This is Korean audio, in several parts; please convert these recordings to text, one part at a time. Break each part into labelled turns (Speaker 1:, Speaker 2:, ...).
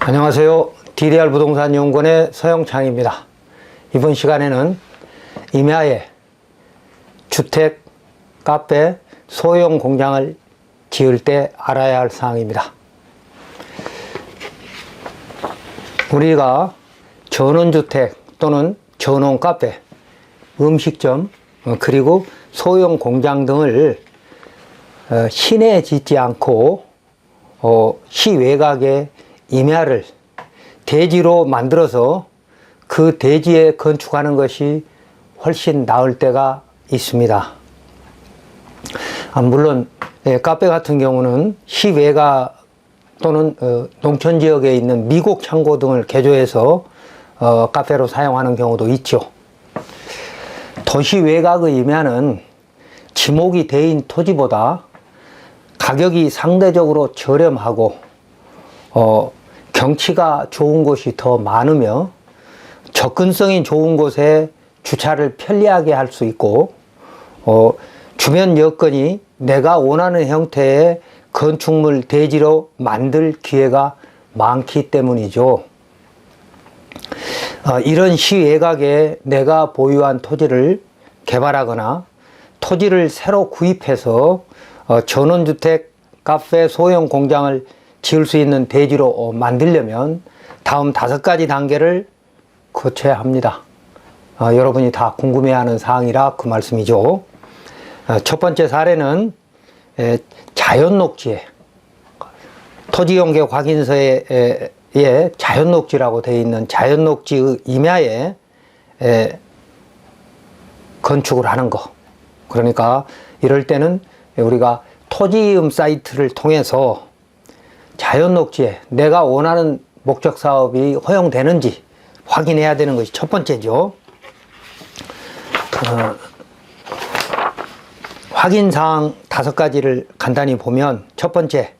Speaker 1: 안녕하세요. DDR 부동산 연구원의 서영창입니다. 이번 시간에는 임야에 주택, 카페, 소형 공장을 지을 때 알아야 할 사항입니다. 우리가 전원주택 또는 전원 카페, 음식점, 그리고 소형 공장 등을 시내에 짓지 않고 시외곽에 임야를 대지로 만들어서 그 대지에 건축하는 것이 훨씬 나을 때가 있습니다. 물론 카페 같은 경우는 시외곽 또는 농촌 지역에 있는 미곡 창고 등을 개조해서 카페로 사용하는 경우도 있죠. 도시 외곽의 임야는 지목이 대인 토지보다 가격이 상대적으로 저렴하고 경치가 좋은 곳이 더 많으며 접근성이 좋은 곳에 주차를 편리하게 할 수 있고 주변 여건이 내가 원하는 형태의 건축물 대지로 만들 기회가 많기 때문이죠. 이런 시외곽에 내가 보유한 토지를 개발하거나 토지를 새로 구입해서 전원주택, 카페, 소형 공장을 지을 수 있는 대지로 만들려면 다음 5가지 단계를 거쳐야 합니다. 여러분이 다 궁금해하는 사항이라 그 말씀이죠. 첫 번째 사례는 자연녹지에 토지용객 확인서에 자연녹지라고 되어 있는 자연녹지의 임야에 건축을 하는 거. 그러니까 이럴 때는 우리가 토지이음 사이트를 통해서 자연녹지에 내가 원하는 목적 사업이 허용되는지 확인해야 되는 것이 첫 번째죠. 확인사항 5가지를 간단히 보면, 첫 번째,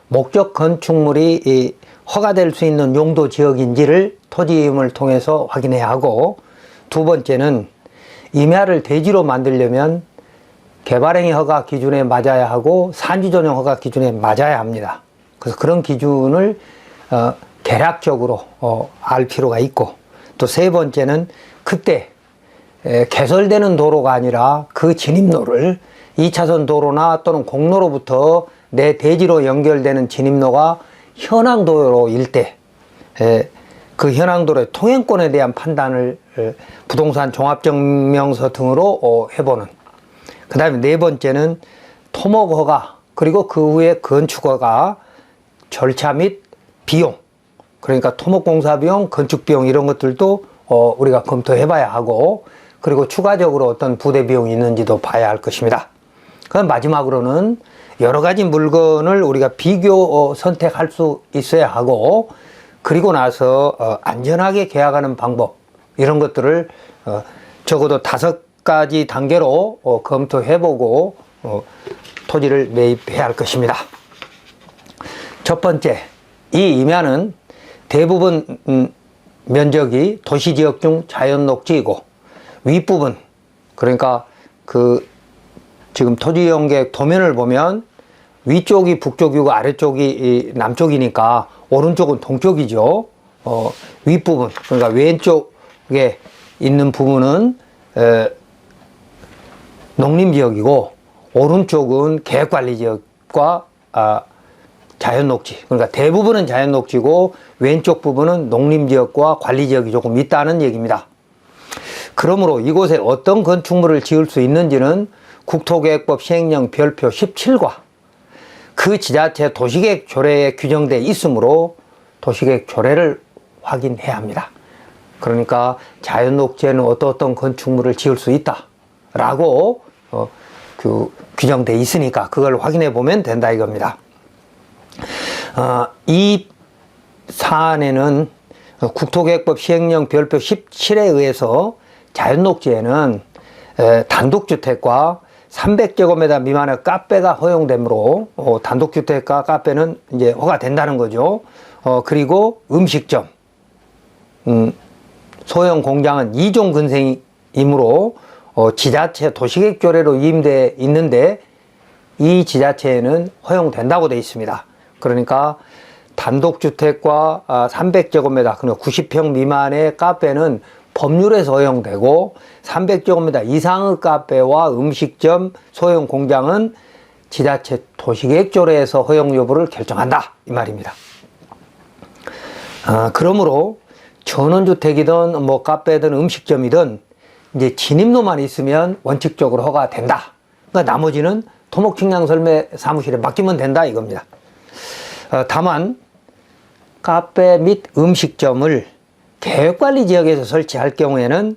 Speaker 1: 목적 건축물이 허가될 수 있는 용도 지역인지를 토지이음을 통해서 확인해야 하고, 두 번째는 임야를 대지로 만들려면 개발행위 허가 기준에 맞아야 하고 산지 전용 허가 기준에 맞아야 합니다. 그래서 그런 기준을 대략적으로 알 필요가 있고, 또 세 번째는 그때 개설되는 도로가 아니라 그 진입로를 2차선 도로나 또는 공로로부터 내 대지로 연결되는 진입로가 현황도로일 때 그 현황도로의 통행권에 대한 판단을 부동산 종합증명서 등으로 해보는. 그 다음에 네 번째는 토목허가, 그리고 그 후에 건축허가 절차 및 비용, 그러니까 토목공사 비용, 건축 비용 이런 것들도 우리가 검토해 봐야 하고, 그리고 추가적으로 어떤 부대 비용이 있는지도 봐야 할 것입니다. 그럼 마지막으로는 여러 가지 물건을 우리가 비교 선택할 수 있어야 하고, 그리고 나서 안전하게 계약하는 방법, 이런 것들을 적어도 5가지 단계로 검토해 보고 토지를 매입해야 할 것입니다. 첫 번째, 이 임야는 대부분 면적이 도시지역 중 자연녹지이고, 윗부분, 그러니까 지금 토지용객 도면을 보면 위쪽이 북쪽이고 아래쪽이 남쪽이니까 오른쪽은 동쪽이죠. 윗부분, 그러니까 왼쪽에 있는 부분은 농림지역이고, 오른쪽은 계획관리지역과 자연녹지, 그러니까 대부분은 자연녹지고 왼쪽 부분은 농림지역과 관리지역이 조금 있다는 얘기입니다. 그러므로 이곳에 어떤 건축물을 지을 수 있는지는 국토계획법 시행령 별표 17과 그 지자체 도시계획 조례에 규정되어 있으므로 도시계획 조례를 확인해야 합니다. 그러니까 자연녹지에는 어떤 건축물을 지을 수 있다 라고 규정되어 있으니까 그걸 확인해 보면 된다 이겁니다. 이 사안에는 국토계획법 시행령 별표 17에 의해서 자연녹지에는 단독주택과 300제곱미터 미만의 카페가 허용되므로 단독주택과 카페는 이제 허가된다는 거죠. 그리고 음식점, 소형 공장은 2종 근생이므로 지자체 도시계획 조례로 위임되어 있는데 이 지자체에는 허용된다고 되어 있습니다. 그러니까 단독주택과 300제곱미터, 그러니까 90평 미만의 카페는 법률에서 허용되고 300제곱미터 이상의 카페와 음식점, 소형 공장은 지자체 도시계획조례에서 허용 여부를 결정한다 이 말입니다. 그러므로 전원주택이든 뭐 카페든 음식점이든 이제 진입로만 있으면 원칙적으로 허가된다. 그러니까 나머지는 토목측량설계 사무실에 맡기면 된다 이겁니다. 다만 카페 및 음식점을 계획관리지역에서 설치할 경우에는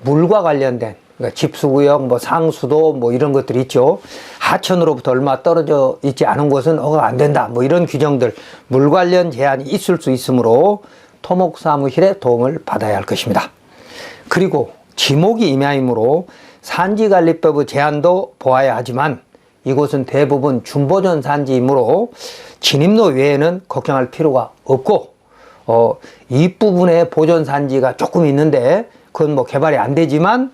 Speaker 1: 물과 관련된, 그러니까 집수구역, 뭐 상수도 뭐 이런 것들이 있죠. 하천으로부터 얼마 떨어져 있지 않은 곳은 허가가 안 된다. 뭐 이런 규정들, 물 관련 제한이 있을 수 있으므로 토목사무실의 도움을 받아야 할 것입니다. 그리고 지목이 임야이므로 산지관리법의 제한도 보아야 하지만 이곳은 대부분 준보전 산지이므로 진입로 외에는 걱정할 필요가 없고 이 부분에 보전 산지가 조금 있는데 그건 뭐 개발이 안 되지만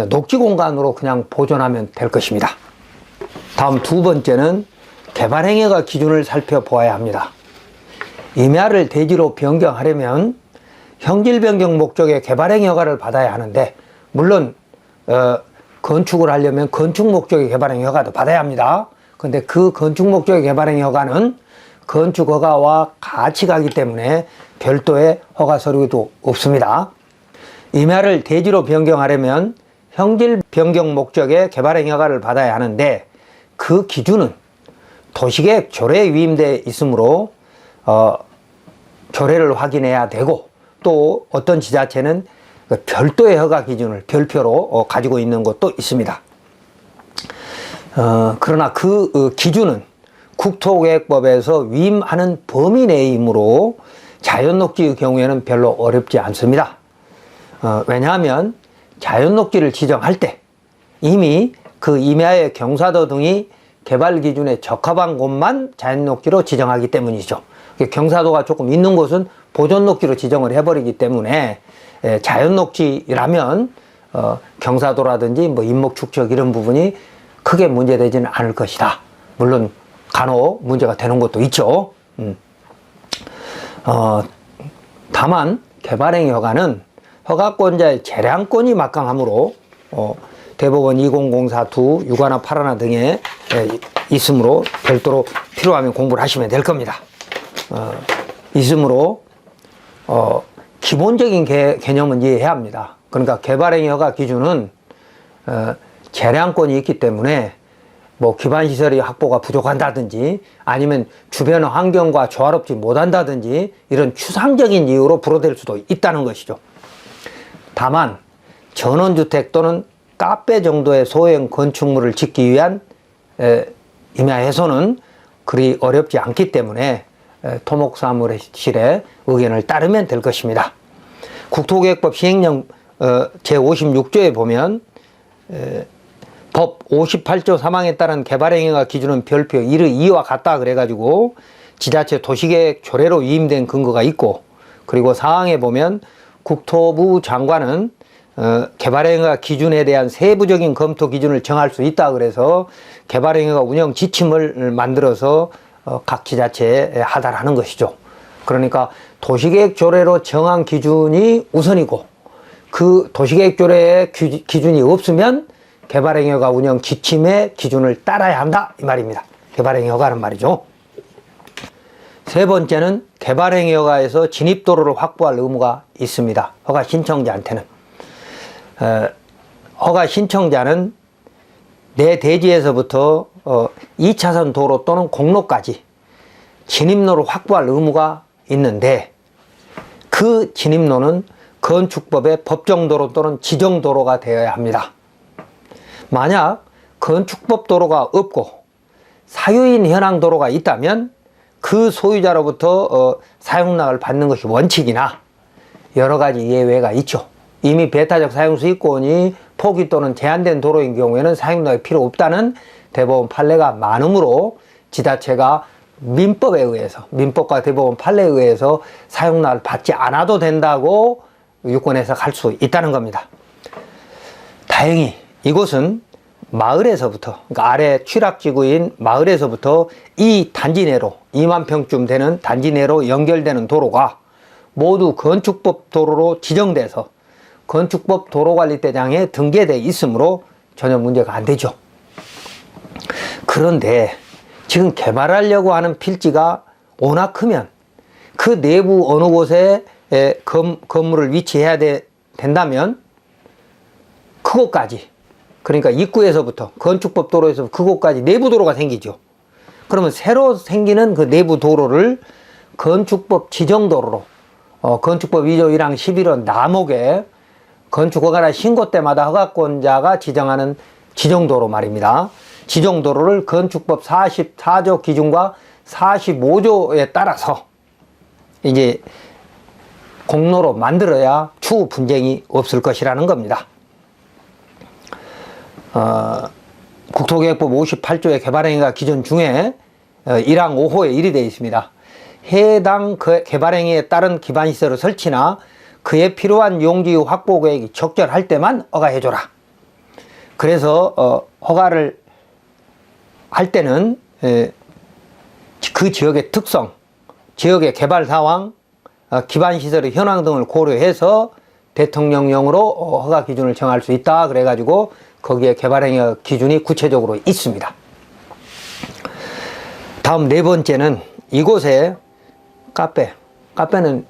Speaker 1: 녹지 공간으로 그냥 보존하면 될 것입니다. 다음 두 번째는 개발행위가 기준을 살펴보아야 합니다. 임야를 대지로 변경하려면 형질 변경 목적의 개발행위 허가를 받아야 하는데 물론 건축을 하려면 건축 목적의 개발행위 허가도 받아야 합니다. 그런데 그 건축 목적의 개발행위 허가는 건축 허가와 같이 가기 때문에 별도의 허가 서류도 없습니다. 임야를 대지로 변경하려면 형질 변경 목적의 개발행위 허가를 받아야 하는데 그 기준은 도시계획 조례에 위임되어 있으므로 조례를 확인해야 되고 또 어떤 지자체는 별도의 허가 기준을 별표로 가지고 있는 것도 있습니다. 그러나 그 기준은 국토계획법에서 위임하는 범위 내이므로 자연녹지의 경우에는 별로 어렵지 않습니다. 왜냐하면 자연녹지를 지정할 때 이미 그 임야의 경사도 등이 개발 기준에 적합한 곳만 자연녹지로 지정하기 때문이죠. 경사도가 조금 있는 곳은 보존녹지로 지정을 해버리기 때문에 자연녹지라면 경사도라든지 뭐 인목축적 이런 부분이 크게 문제되지는 않을 것이다. 물론 간혹 문제가 되는 것도 있죠. 다만 개발행위 허가는 허가권자의 재량권이 막강하므로 대법원 2004-2, 6하나 8하나 등에 있으므로 별도로 필요하면 공부를 하시면 될 겁니다. 있으므로 기본적인 개념은 이해해야 합니다. 그러니까 개발행위 허가 기준은 재량권이 있기 때문에 뭐 기반시설이 확보가 부족한다든지 아니면 주변 환경과 조화롭지 못한다든지 이런 추상적인 이유로 불허될 수도 있다는 것이죠. 다만 전원주택 또는 카페 정도의 소형 건축물을 짓기 위한 임야 해소는 그리 어렵지 않기 때문에 토목사무실의 의견을 따르면 될 것입니다. 국토계획법 시행령 제56조에 보면 법 58조 3항에 따른 개발행위가 기준은 별표 1의 2와 같다 그래가지고 지자체 도시계획 조례로 위임된 근거가 있고 그리고 4항에 보면 국토부 장관은 개발행위가 기준에 대한 세부적인 검토 기준을 정할 수 있다 그래서 개발행위가 운영 지침을 만들어서 각 지자체에 하달하는 것이죠. 그러니까 도시계획 조례로 정한 기준이 우선이고 그 도시계획 조례에 기준이 없으면 개발행위가 운영 지침의 기준을 따라야 한다 이 말입니다. 개발행위 허가는 말이죠. 세 번째는 개발행위 허가에서 진입도로를 확보할 의무가 있습니다. 허가 신청자한테는 허가 신청자는 내 대지에서부터 2차선 도로 또는 공로까지 진입로를 확보할 의무가 있는데 그 진입로는 건축법의 법정도로 또는 지정도로가 되어야 합니다. 만약 건축법 도로가 없고 사유인 현황 도로가 있다면 그 소유자로부터 사용락을 받는 것이 원칙이나 여러 가지 예외가 있죠. 이미 배타적 사용수익권이 포기 또는 제한된 도로인 경우에는 사용락이 필요 없다는 대법원 판례가 많으므로 지자체가 민법에 의해서 민법과 대법원 판례에 의해서 사용락을 받지 않아도 된다고 유권 해석할 수 있다는 겁니다. 다행히 이곳은 마을에서부터, 그러니까 아래 취락지구인 마을에서부터 이 단지 내로 2만 평쯤 되는 단지 내로 연결되는 도로가 모두 건축법 도로로 지정돼서 건축법 도로관리대장에 등재되어 있으므로 전혀 문제가 안 되죠. 그런데 지금 개발하려고 하는 필지가 워낙 크면 그 내부 어느 곳에 건물을 위치해야 된다면 그곳까지, 그러니까 입구에서부터 건축법 도로에서 그곳까지 내부 도로가 생기죠. 그러면 새로 생기는 그 내부 도로를 건축법 지정도로로 건축법 2조 1항 11호 남목에 건축허가나 신고 때마다 허가권자가 지정하는 지정도로 말입니다. 지정도로를 건축법 44조 기준과 45조에 따라서 이제 공로로 만들어야 추후 분쟁이 없을 것이라는 겁니다. 국토계획법 58조의 개발행위가 기준 중에 1항 5호에 1이 되어 있습니다. 해당 개발행위에 따른 기반시설의 설치나 그에 필요한 용지 확보 계획이 적절할 때만 허가해줘라. 그래서 허가를 할 때는 그 지역의 특성, 지역의 개발 상황, 기반시설의 현황 등을 고려해서 대통령령으로 허가 기준을 정할 수 있다. 그래가지고 거기에 개발행위 기준이 구체적으로 있습니다. 다음 네 번째는 이곳에 카페는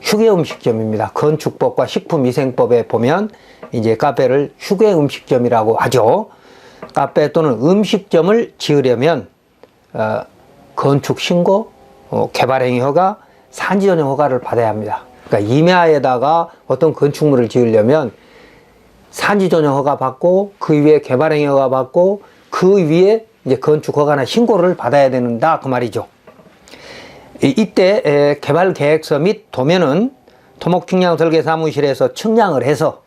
Speaker 1: 휴게음식점입니다. 건축법과 식품위생법에 보면 이제 카페를 휴게음식점이라고 하죠. 카페 또는 음식점을 지으려면 건축신고, 개발행위 허가, 산지전용 허가를 받아야 합니다. 그러니까 임야에다가 어떤 건축물을 지으려면 산지전용 허가 받고 그 위에 개발행위 허가 받고 그 위에 이제 건축 허가나 신고를 받아야 된다 그 말이죠. 이때 개발 계획서 및 도면은 토목측량설계사무실에서 측량을 해서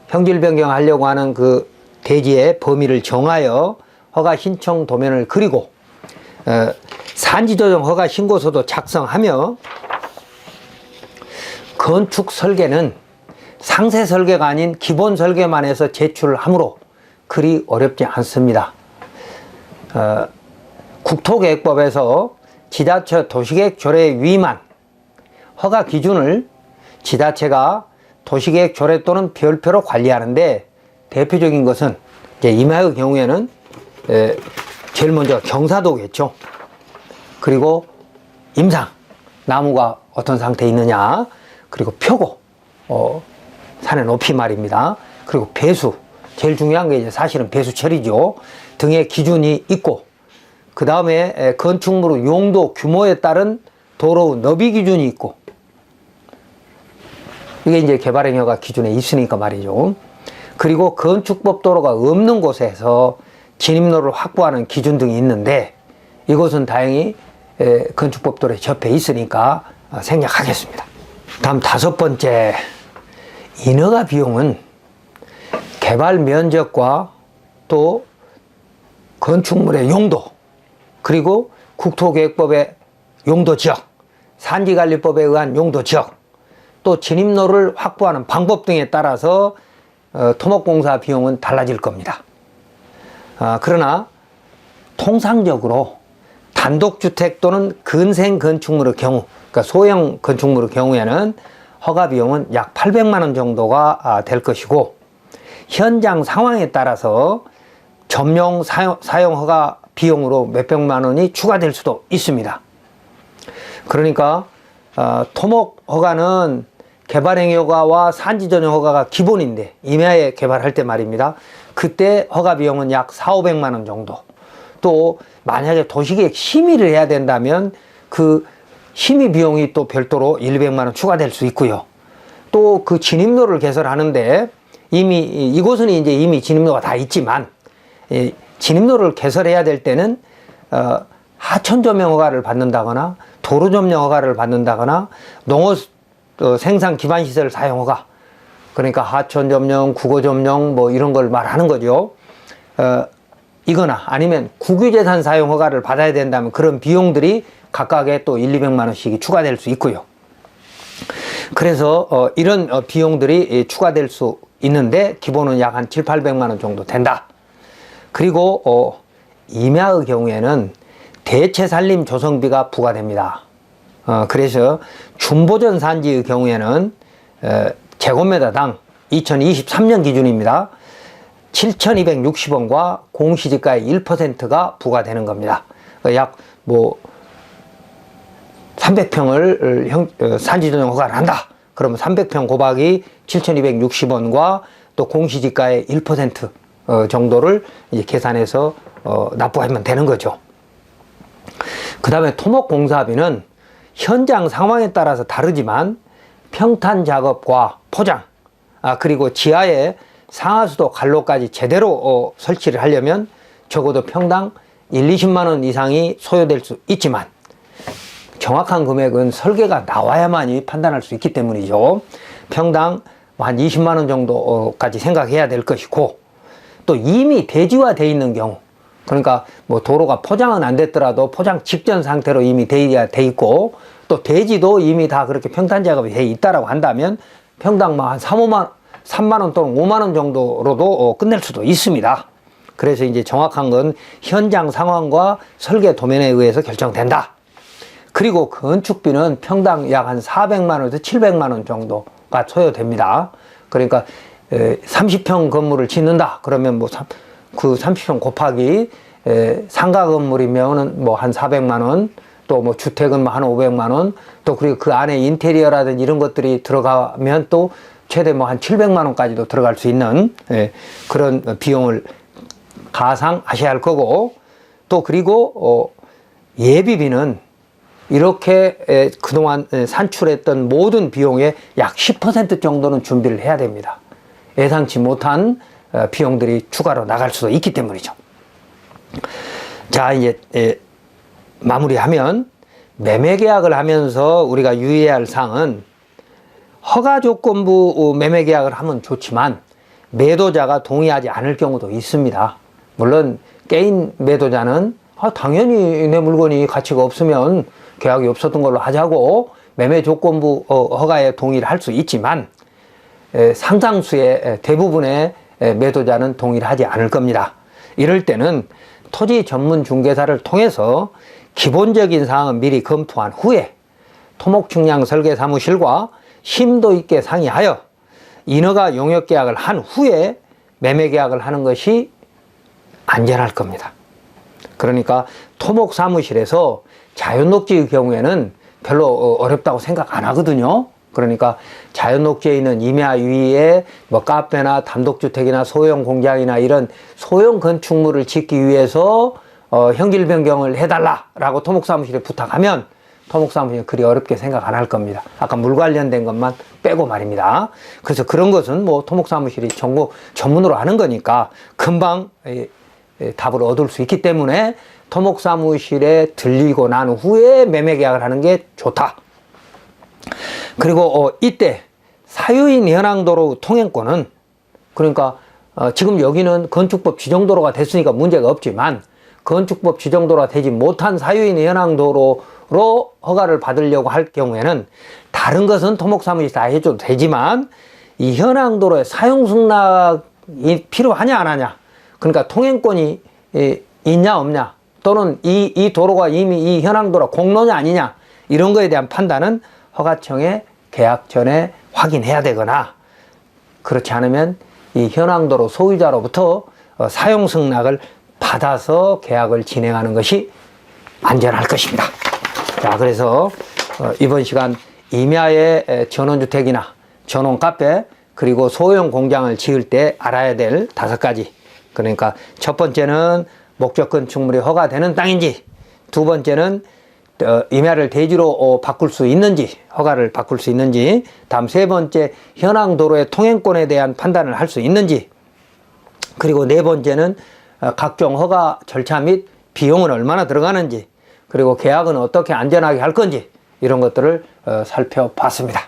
Speaker 1: 형질 변경하려고 하는 그 대지의 범위를 정하여 허가 신청 도면을 그리고 산지조정 허가 신고서도 작성하며 건축 설계는 상세 설계가 아닌 기본 설계만 해서 제출을 하므로 그리 어렵지 않습니다. 국토계획법에서 지자체 도시계획 조례에 위임한 허가 기준을 지자체가 도시계획 조례 또는 별표로 관리하는데 대표적인 것은 이제 임야의 경우에는 제일 먼저 경사도겠죠. 그리고 임상, 나무가 어떤 상태에 있느냐, 그리고 표고, 산의 높이 말입니다. 그리고 배수, 제일 중요한 게 이제 사실은 배수 처리죠. 등의 기준이 있고, 그 다음에 건축물의 용도 규모에 따른 도로 너비 기준이 있고, 이게 이제 개발행위 허가 기준에 있으니까 말이죠. 그리고 건축법 도로가 없는 곳에서 진입로를 확보하는 기준 등이 있는데 이것은 다행히 건축법 도로에 접해 있으니까 생략하겠습니다. 다음 다섯 번째, 인허가 비용은 개발 면적과 또 건축물의 용도, 그리고 국토계획법의 용도 지역, 산지관리법에 의한 용도 지역, 또 진입로를 확보하는 방법 등에 따라서 토목공사 비용은 달라질 겁니다. 그러나 통상적으로 단독주택 또는 근생 건축물의 경우, 그러니까 소형 건축물의 경우에는 허가 비용은 약 800만 원 정도가 될 것이고, 현장 상황에 따라서 점용 사용 허가 비용으로 몇백만 원이 추가될 수도 있습니다. 그러니까 토목 허가는 개발행위 허가와 산지전용 허가가 기본인데 임야에 개발할 때 말입니다. 그때 허가 비용은 약 400~500만 원 정도. 또 만약에 도시계획 심의를 해야 된다면 그 심의 비용이 또 별도로 100~200만 원 추가될 수 있고요. 또 그 진입로를 개설하는데 이곳은 이제 이미 진입로가 다 있지만 진입로를 개설해야 될 때는 하천조명 허가를 받는다거나 도로점령 허가를 받는다거나 농업 생산 기반시설 사용 허가, 그러니까 하천점령, 국어점령 뭐 이런 걸 말하는 거죠. 이거나 아니면 국유재산 사용 허가를 받아야 된다면 그런 비용들이 각각에 또 100~200만 원씩이 추가될 수 있고요. 그래서 이런 비용들이 추가될 수 있는데 기본은 약 한 7, 800만 원 정도 된다. 그리고 임야의 경우에는 대체 산림 조성비가 부과됩니다. 그래서 준보전 산지의 경우에는 제곱미터당 2023년 기준입니다. 7,260원과 공시지가의 1%가 부과되는 겁니다. 약 300평을 산지조정 허가를 한다. 그러면 300평 곱하기 7,260원과 또 공시지가의 1% 정도를 이제 계산해서 납부하면 되는 거죠. 그 다음에 토목공사비는 현장 상황에 따라서 다르지만 평탄 작업과 포장, 그리고 지하에 상하수도 관로까지 제대로 설치를 하려면 적어도 평당 1, 20만 원 이상이 소요될 수 있지만 정확한 금액은 설계가 나와야만이 판단할 수 있기 때문이죠. 평당 한 20만 원 정도까지 생각해야 될 것이고, 또 이미 대지화되어 있는 경우, 그러니까 도로가 포장은 안 됐더라도 포장 직전 상태로 이미 대지가 돼 있고, 또 대지도 이미 다 그렇게 평탄 작업이 돼 있다라고 한다면 평당 한 3만 원 또는 5만 원 정도로도 끝낼 수도 있습니다. 그래서 이제 정확한 건 현장 상황과 설계 도면에 의해서 결정된다. 그리고 건축비는 평당 약 한 400만 원에서 700만 원 정도가 소요됩니다. 그러니까 30평 건물을 짓는다. 그러면 그 30평 곱하기 상가 건물이면은 한 400만 원, 또 주택은 한 500만 원, 또 그리고 그 안에 인테리어라든지 이런 것들이 들어가면 또 최대 한 700만 원까지도 들어갈 수 있는 그런 비용을 가상하셔야 할 거고, 또 그리고 예비비는 이렇게 그동안 산출했던 모든 비용의 약 10% 정도는 준비를 해야 됩니다. 예상치 못한 비용들이 추가로 나갈 수도 있기 때문이죠. 자, 이제 마무리하면 매매계약을 하면서 우리가 유의해야 할 사항은 허가조건부 매매계약을 하면 좋지만 매도자가 동의하지 않을 경우도 있습니다. 물론 개인 매도자는 당연히 내 물건이 가치가 없으면 계약이 없었던 걸로 하자고 매매조건부 허가에 동의를 할 수 있지만 상당수의 대부분의 매도자는 동의를 하지 않을 겁니다. 이럴 때는 토지 전문 중개사를 통해서 기본적인 사항은 미리 검토한 후에 토목측량 설계사무실과 심도 있게 상의하여 인허가 용역계약을 한 후에 매매계약을 하는 것이 안전할 겁니다. 그러니까 토목사무실에서 자연녹지의 경우에는 별로 어렵다고 생각 안 하거든요. 그러니까 자연녹지에 있는 임야 위에 카페나 단독주택이나 소형 공장이나 이런 소형 건축물을 짓기 위해서 형질 변경을 해달라라고 토목사무실에 부탁하면 토목사무실은 그리 어렵게 생각 안 할 겁니다. 아까 물 관련된 것만 빼고 말입니다. 그래서 그런 것은 토목사무실이 전문으로 하는 거니까 금방 답을 얻을 수 있기 때문에 토목사무실에 들리고 난 후에 매매계약을 하는 게 좋다. 그리고 이때 사유인 현황도로 통행권은, 그러니까 지금 여기는 건축법 지정도로가 됐으니까 문제가 없지만 건축법 지정도로가 되지 못한 사유인 현황도로로 허가를 받으려고 할 경우에는 다른 것은 토목사무실이 다 해줘도 되지만 이 현황도로의 사용승낙이 필요하냐 안 하냐, 그러니까 통행권이 있냐 없냐, 또는 이 도로가 이미 이 현황도로 공로냐 아니냐, 이런 거에 대한 판단은 허가청에 계약 전에 확인해야 되거나, 그렇지 않으면 이 현황도로 소유자로부터 사용승낙을 받아서 계약을 진행하는 것이 안전할 것입니다. 자, 그래서 이번 시간 임야의 전원주택이나 전원카페 그리고 소형 공장을 지을 때 알아야 될 5가지, 그러니까 첫 번째는 목적 건축물이 허가되는 땅인지, 두 번째는 임야를 대지로 바꿀 수 있는지, 허가를 바꿀 수 있는지, 다음 세 번째 현황 도로의 통행권에 대한 판단을 할 수 있는지, 그리고 네 번째는 각종 허가 절차 및 비용은 얼마나 들어가는지, 그리고 계약은 어떻게 안전하게 할 건지, 이런 것들을 살펴봤습니다.